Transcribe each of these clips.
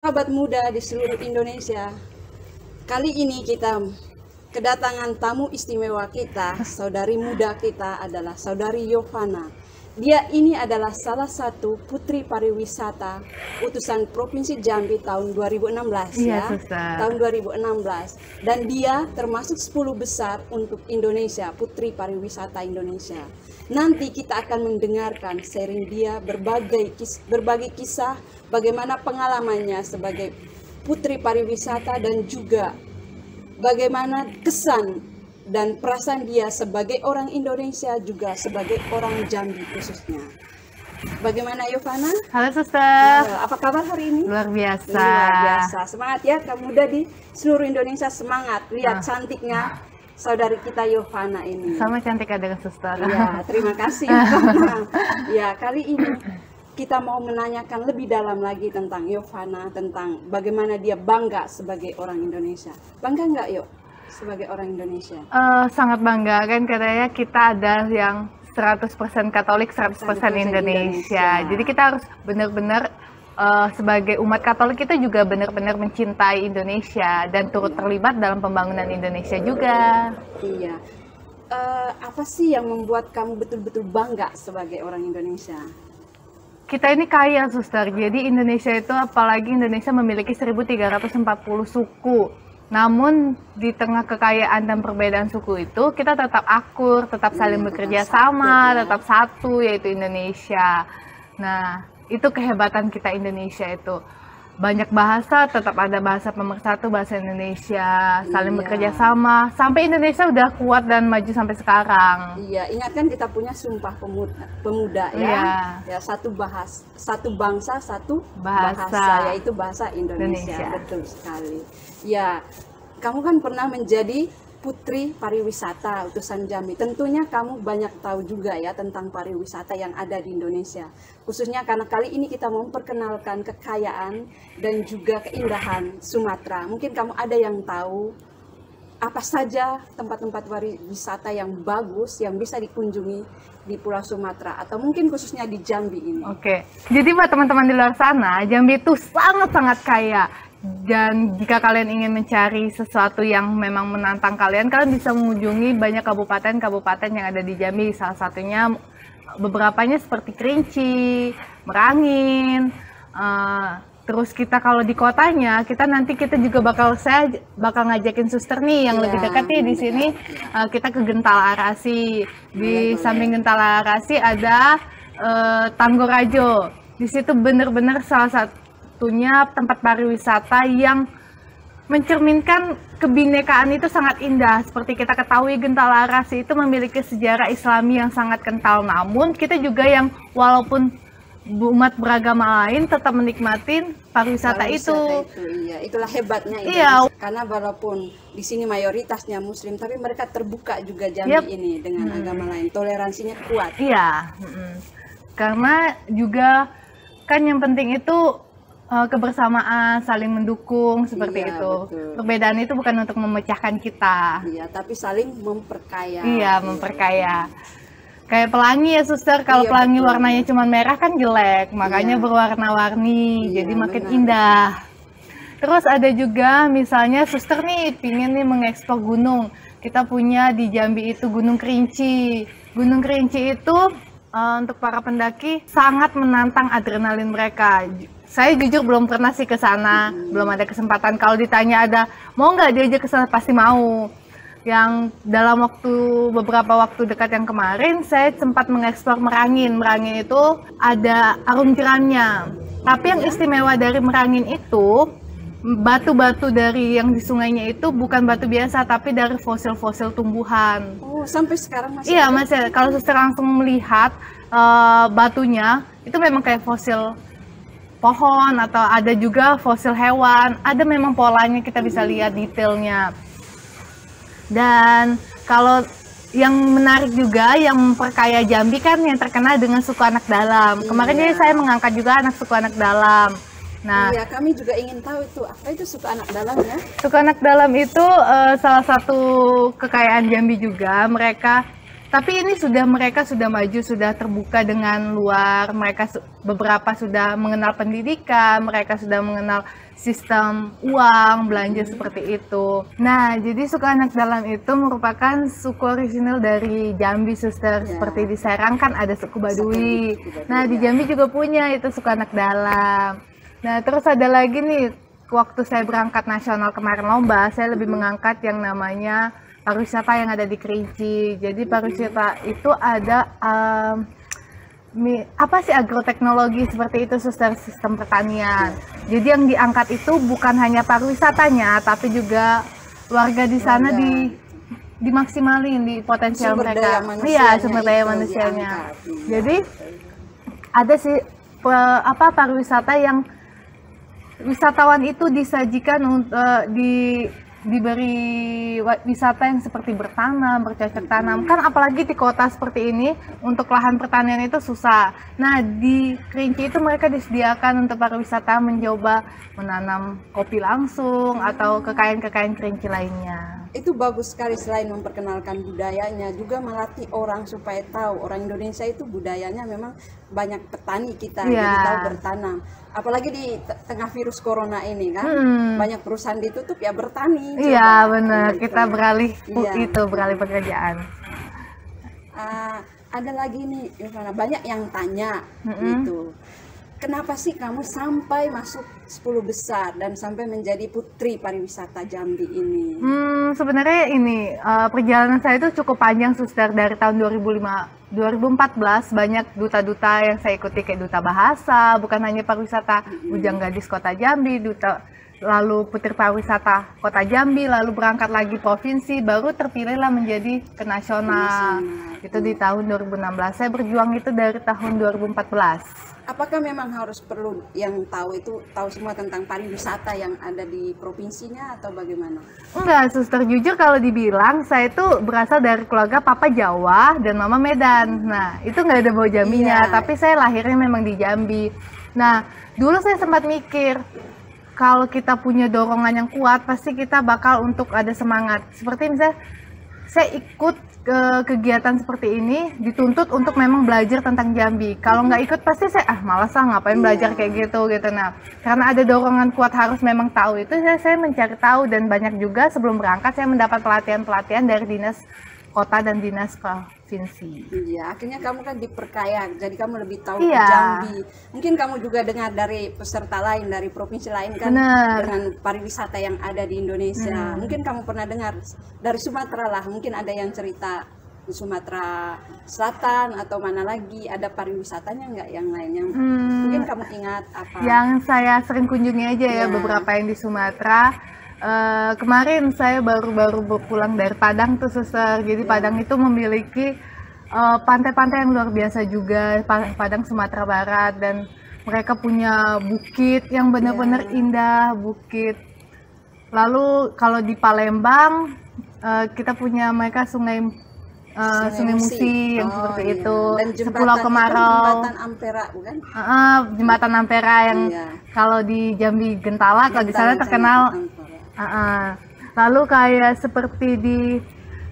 Sahabat muda di seluruh Indonesia, kali ini kita kedatangan tamu istimewa kita. Saudari muda kita adalah saudari Yovana. Dia ini adalah salah satu putri pariwisata utusan Provinsi Jambi tahun 2016 ya. Tahun 2016. Dan dia termasuk 10 besar untuk Indonesia, putri pariwisata Indonesia. Nanti kita akan mendengarkan sharing dia berbagai kisah bagaimana pengalamannya sebagai putri pariwisata dan juga bagaimana kesan dan perasaan dia sebagai orang Indonesia juga sebagai orang Jambi khususnya. Bagaimana Yovana? Halo Suster. Apa kabar hari ini? Luar biasa. Luar biasa. Semangat ya, kamu muda di seluruh Indonesia semangat. Lihat cantiknya saudari kita Yovana ini. Sama cantik ada Suster. Ya, terima kasih Yovana. Ya, kali ini kita mau menanyakan lebih dalam lagi tentang Yovana, tentang bagaimana dia bangga sebagai orang Indonesia. Bangga nggak Yo sebagai orang Indonesia? Sangat bangga kan, katanya kita ada yang 100% Katolik, 100% Indonesia. Jadi kita harus benar-benar sebagai umat Katolik kita juga benar-benar mencintai Indonesia dan turut terlibat dalam pembangunan Indonesia juga. Iya. Apa sih yang membuat kamu betul-betul bangga sebagai orang Indonesia? Kita ini kaya, Suster. Jadi Indonesia itu, apalagi Indonesia memiliki 1340 suku. Namun di tengah kekayaan dan perbedaan suku itu, kita tetap akur, tetap saling bekerja sama, tetap satu, yaitu Indonesia. Nah, itu kehebatan kita Indonesia itu. Banyak bahasa, tetap ada bahasa pemersatu, bahasa Indonesia, saling bekerja sama, sampai Indonesia udah kuat dan maju sampai sekarang. Iya, ingatkan kita punya Sumpah Pemuda ya. Ya, satu bangsa, satu bahasa, yaitu bahasa Indonesia. Betul sekali. Ya, kamu kan pernah menjadi putri pariwisata utusan Jambi. Tentunya kamu banyak tahu juga ya tentang pariwisata yang ada di Indonesia. Khususnya karena kali ini kita memperkenalkan kekayaan dan juga keindahan Sumatera. Mungkin kamu ada yang tahu apa saja tempat-tempat pariwisata yang bagus yang bisa dikunjungi di Pulau Sumatera atau mungkin khususnya di Jambi ini. Oke. Jadi buat teman-teman di luar sana, Jambi itu sangat-sangat kaya. Dan jika kalian ingin mencari sesuatu yang memang menantang kalian bisa mengunjungi banyak kabupaten-kabupaten yang ada di Jambi. Salah satunya beberapanya seperti Kerinci, Merangin. Terus kita kalau di kotanya, kita juga saya bakal ngajakin Suster nih yang lebih dekat nih di sini. Kita ke Gentala Arasi. Di samping Gentala Arasi ada Tanggorajo. Di situ benar-benar salah satunya tempat pariwisata yang mencerminkan kebinekaan itu sangat indah. Seperti kita ketahui, Gentala Arasi itu memiliki sejarah Islami yang sangat kental. Namun kita juga yang walaupun umat beragama lain tetap menikmatin pariwisata itu. Iya, itulah hebatnya itu. Iya. Karena walaupun di sini mayoritasnya Muslim, tapi mereka terbuka juga Jambi ini dengan agama lain. Toleransinya kuat. Iya. Karena juga kan yang penting itu kebersamaan, saling mendukung seperti itu. Betul. Perbedaan itu bukan untuk memecahkan kita. Iya, tapi saling memperkaya. Iya, memperkaya. Kayak pelangi ya Suster, kalau pelangi warnanya cuma merah kan jelek, makanya berwarna-warni, jadi makin indah. Terus ada juga misalnya Suster nih pingin nih mengeksplor gunung. Kita punya di Jambi itu Gunung Kerinci. Gunung Kerinci itu untuk para pendaki sangat menantang adrenalin mereka. Saya jujur belum pernah sih ke sana, belum ada kesempatan. Kalau ditanya mau nggak diajak ke sana, pasti mau. Yang dalam beberapa waktu dekat yang kemarin, saya sempat mengeksplor Merangin. Merangin itu ada arung jeramnya. Tapi yang istimewa dari Merangin itu, batu-batu dari yang di sungainya itu bukan batu biasa, tapi dari fosil-fosil tumbuhan. Oh, sampai sekarang masih? Iya, masih. Kalau Suster langsung melihat batunya, itu memang kayak fosil pohon atau ada juga fosil hewan. Ada memang polanya, kita bisa lihat detailnya. Dan kalau yang menarik juga, yang memperkaya Jambi kan yang terkenal dengan suku anak dalam. Kemarin saya mengangkat juga suku anak dalam. Nah, iya, kami juga ingin tahu itu apa itu suku anak dalam ya? Suku anak dalam itu salah satu kekayaan Jambi juga. Tapi ini mereka sudah maju, sudah terbuka dengan luar. Mereka beberapa sudah mengenal pendidikan, mereka sudah mengenal sistem uang, belanja seperti itu. Nah, jadi suku anak dalam itu merupakan suku orisinil dari Jambi, Suster. Seperti di Serang kan ada suku Baduy. Nah, di Jambi juga punya itu suku anak dalam. Nah, terus ada lagi nih, waktu saya berangkat nasional kemarin lomba, saya lebih mengangkat yang namanya pariwisata yang ada di Kerinci. Jadi pariwisata itu ada apa sih agroteknologi seperti itu, Suster, sistem pertanian. Jadi yang diangkat itu bukan hanya pariwisatanya, tapi juga warga di sana dimaksimalin di potensial mereka. Iya, sumber daya manusianya. Jadi ada sih pariwisata yang wisatawan itu disajikan diberi wisata yang seperti bertanam, bercocok tanam. Kan apalagi di kota seperti ini, untuk lahan pertanian itu susah. Nah, di Kerinci itu mereka disediakan untuk pariwisata mencoba menanam kopi langsung atau kekayaan-kekayaan Kerinci lainnya. Itu bagus sekali, selain memperkenalkan budayanya, juga melatih orang supaya tahu orang Indonesia itu budayanya memang banyak petani kita, jadi tahu bertanam. Apalagi di tengah virus corona ini kan, banyak perusahaan ditutup ya bertani. Iya benar, kita beralih beralih pekerjaan. Ada lagi nih, Yovana, banyak yang tanya gitu. Kenapa sih kamu sampai masuk 10 besar dan sampai menjadi putri pariwisata Jambi ini? Sebenarnya ini perjalanan saya itu cukup panjang, Suster. Dari tahun 2014 banyak duta-duta yang saya ikuti, kayak duta bahasa, bukan hanya pariwisata, Bujang Gadis Kota Jambi, lalu putri pariwisata Kota Jambi, lalu berangkat lagi provinsi, baru terpilihlah menjadi ke nasional. Itu di tahun 2016. Saya berjuang itu dari tahun 2014. Apakah memang harus perlu yang tahu semua tentang pariwisata yang ada di provinsinya atau bagaimana? Enggak, Suster, jujur kalau dibilang saya itu berasal dari keluarga papa Jawa dan mama Medan. Nah, itu nggak ada bau Jambinya, tapi saya lahirnya memang di Jambi. Nah, dulu saya sempat mikir, kalau kita punya dorongan yang kuat, pasti kita bakal untuk ada semangat. Seperti misalnya, saya ikut ke kegiatan seperti ini, dituntut untuk memang belajar tentang Jambi. Kalau nggak ikut, pasti saya, malas lah ngapain belajar kayak gitu. Nah, karena ada dorongan kuat harus memang tahu itu, saya mencari tahu, dan banyak juga sebelum berangkat, saya mendapat pelatihan-pelatihan dari dinas kota dan dinas provinsi. Iya, akhirnya kamu kan diperkaya, jadi kamu lebih tahu Jambi. Mungkin kamu juga dengar dari peserta lain, dari provinsi lain kan, dengan pariwisata yang ada di Indonesia. Mungkin kamu pernah dengar dari Sumatera lah, mungkin ada yang cerita di Sumatera Selatan atau mana lagi, ada pariwisatanya nggak yang lainnya? Mungkin kamu ingat apa? Yang saya sering kunjungi aja ya, beberapa yang di Sumatera. Kemarin saya baru pulang dari Padang tuh, Suster. Jadi Padang itu memiliki pantai-pantai yang luar biasa juga, Padang Sumatera Barat, dan mereka punya bukit yang benar-benar indah, bukit. Lalu kalau di Palembang kita punya mereka Sungai Musi yang seperti itu, dan Pulau Kemarau, jembatan Ampera, bukan? Jembatan Ampera yang kalau di Jambi Gentala, kalau di sana terkenal. Lalu kayak seperti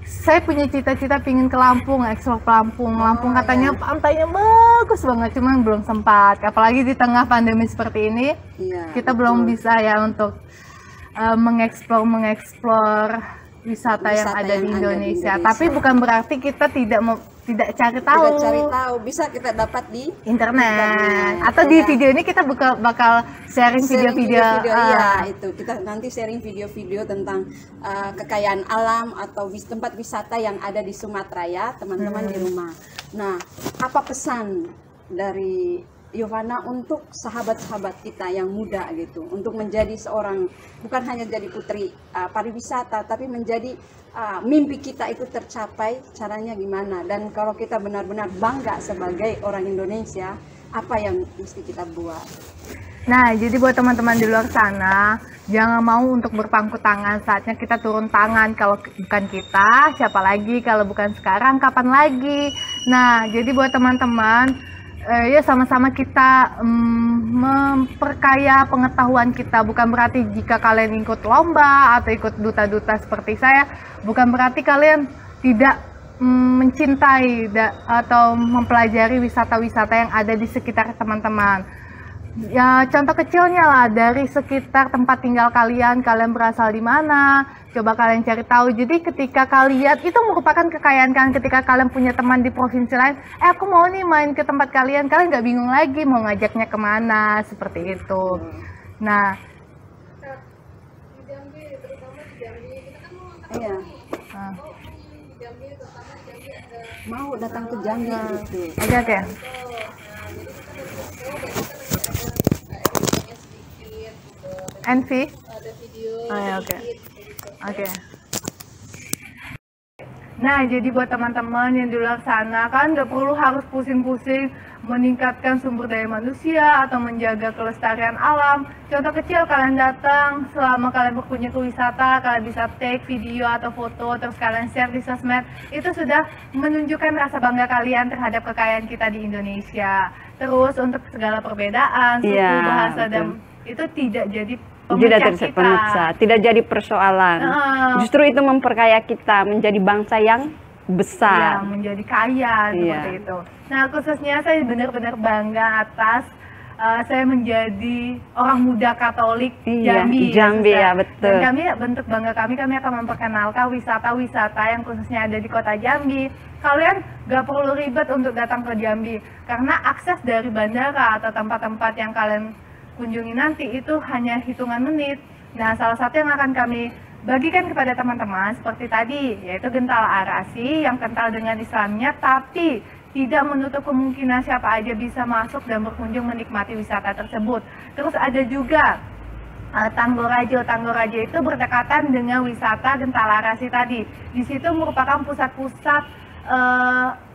saya punya cita-cita pingin ke Lampung, eksplor Lampung katanya pantainya bagus banget, cuman belum sempat, apalagi di tengah pandemi seperti ini, kita belum bisa ya untuk mengeksplor wisata yang ada di Indonesia. Tapi bukan berarti kita tidak cari tahu. Bisa kita dapat di internet. Atau di video ini kita bakal sharing video-video. Iya, itu kita nanti sharing video-video tentang kekayaan alam atau tempat wisata yang ada di Sumatera ya, teman-teman di rumah. Nah, apa pesan dari Yovana untuk sahabat-sahabat kita yang muda gitu, untuk menjadi seorang, bukan hanya jadi putri pariwisata, tapi menjadi mimpi kita itu tercapai, caranya gimana? Dan kalau kita benar-benar bangga sebagai orang Indonesia, apa yang mesti kita buat? Nah, jadi buat teman-teman di luar sana, jangan mau untuk berpangku tangan, saatnya kita turun tangan. Kalau bukan kita, siapa lagi? Kalau bukan sekarang, kapan lagi? Nah, jadi buat teman-teman, ya sama-sama kita memperkaya pengetahuan kita. Bukan berarti jika kalian ikut lomba atau ikut duta-duta seperti saya, bukan berarti kalian tidak mencintai atau mempelajari wisata-wisata yang ada di sekitar teman-teman. Ya, contoh kecilnya lah dari sekitar tempat tinggal kalian berasal di mana, coba kalian cari tahu. Jadi ketika kalian, itu merupakan kekayaan kalian ketika kalian punya teman di provinsi lain, aku mau nih main ke tempat kalian nggak bingung lagi mau ngajaknya kemana, seperti itu. Nah, Iya. Mau datang ke Jambi gitu. Oke. Envy? Oh ya, oke. Nah, jadi buat teman-teman yang di luar sana, kan nggak perlu harus pusing-pusing meningkatkan sumber daya manusia atau menjaga kelestarian alam. Contoh kecil, kalian datang, selama kalian berkunjung ke wisata, kalian bisa take video atau foto, terus kalian share di sosmed. Itu sudah menunjukkan rasa bangga kalian terhadap kekayaan kita di Indonesia. Terus untuk segala perbedaan, suku, bahasa, dan itu tidak jadi pemecah, tidak jadi persoalan. Justru itu memperkaya kita menjadi bangsa yang besar, menjadi kaya seperti itu. Nah, khususnya saya benar-benar bangga atas saya menjadi orang muda Katolik Jambi. Ya, betul. Dan kami, bentuk bangga kami akan memperkenalkan wisata-wisata yang khususnya ada di kota Jambi. Kalian gak perlu ribet untuk datang ke Jambi, karena akses dari bandara atau tempat-tempat yang kalian kunjungi nanti itu hanya hitungan menit. Nah, salah satu yang akan kami bagikan kepada teman-teman seperti tadi, yaitu Gentala Arasi yang kental dengan Islamnya, tapi tidak menutup kemungkinan siapa aja bisa masuk dan berkunjung menikmati wisata tersebut. Terus ada juga Tanggorajo. Tanggorajo itu berdekatan dengan wisata Gentala Arasi tadi. Di situ merupakan pusat-pusat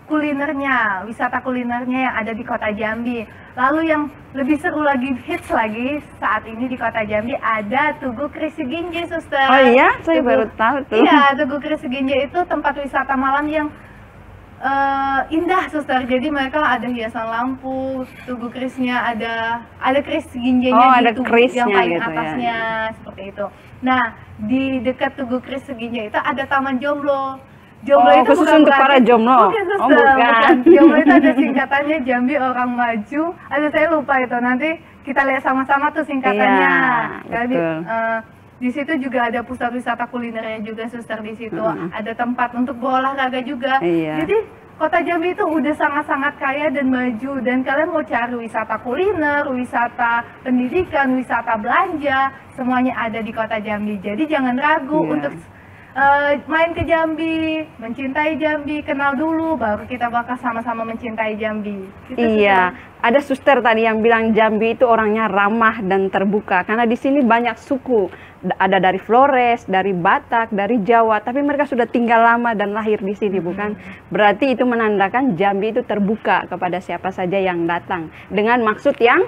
kulinernya, wisata kulinernya yang ada di kota Jambi. Lalu yang lebih seru lagi, hits lagi saat ini di kota Jambi, ada Tugu Krisiginje, Suster. Oh iya, saya baru tahu tuh. Iya, Tugu Krisiginje itu tempat wisata malam yang indah, Suster. Jadi mereka ada hiasan lampu, Tugu Krisnya ada kris ginjanya ada di tugu krisnya yang paling gitu, atasnya, seperti itu. Nah, di dekat Tugu Kris Ginjanya itu ada Taman Jomblo. Jomblo itu khusus bukan untuk para jomblo. bukan. Jomblo itu ada singkatannya Jambi Orang Maju. Saya lupa itu. Nanti kita lihat sama-sama tuh singkatannya. Di situ juga ada pusat wisata kulinernya juga, Suster. Di situ ada tempat untuk berolahraga juga. Jadi kota Jambi itu udah sangat-sangat kaya dan maju. Dan kalian mau cari wisata kuliner, wisata pendidikan, wisata belanja, semuanya ada di kota Jambi. Jadi jangan ragu untuk main ke Jambi, mencintai Jambi, kenal dulu, baru kita bakal sama-sama mencintai Jambi. Gitu, ada suster tadi yang bilang Jambi itu orangnya ramah dan terbuka, karena di sini banyak suku, ada dari Flores, dari Batak, dari Jawa, tapi mereka sudah tinggal lama dan lahir di sini, bukan? Berarti itu menandakan Jambi itu terbuka kepada siapa saja yang datang, dengan maksud yang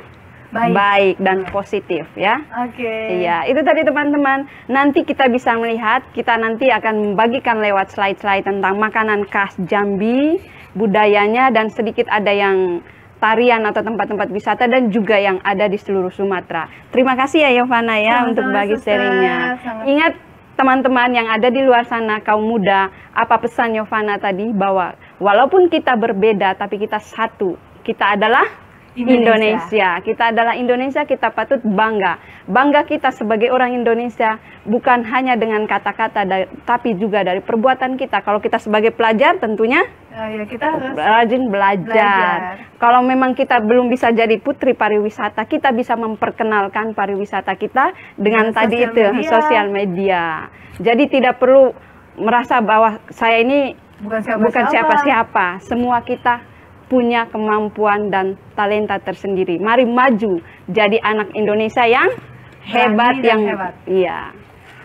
baik dan positif, ya. Iya, itu tadi teman-teman. Nanti kita bisa melihat, kita nanti akan membagikan lewat slide-slide tentang makanan khas Jambi, budayanya, dan sedikit ada yang tarian atau tempat-tempat wisata, dan juga yang ada di seluruh Sumatera. Terima kasih ya Yovana ya untuk bagi serinya. Ingat teman-teman yang ada di luar sana, kaum muda, apa pesan Yovana tadi, bahwa walaupun kita berbeda tapi kita satu, kita adalah Indonesia. Kita adalah Indonesia, kita patut bangga. Bangga kita sebagai orang Indonesia bukan hanya dengan kata-kata, tapi juga dari perbuatan kita. Kalau kita sebagai pelajar tentunya kita harus rajin belajar. Kalau memang kita belum bisa jadi putri pariwisata, kita bisa memperkenalkan pariwisata kita dengan tadi itu sosial media. Jadi tidak perlu merasa bahwa saya ini bukan siapa-siapa. Semua kita punya kemampuan dan talenta tersendiri. Mari maju jadi anak Indonesia yang hebat,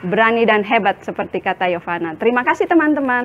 berani dan hebat seperti kata Yovana. Terima kasih teman-teman.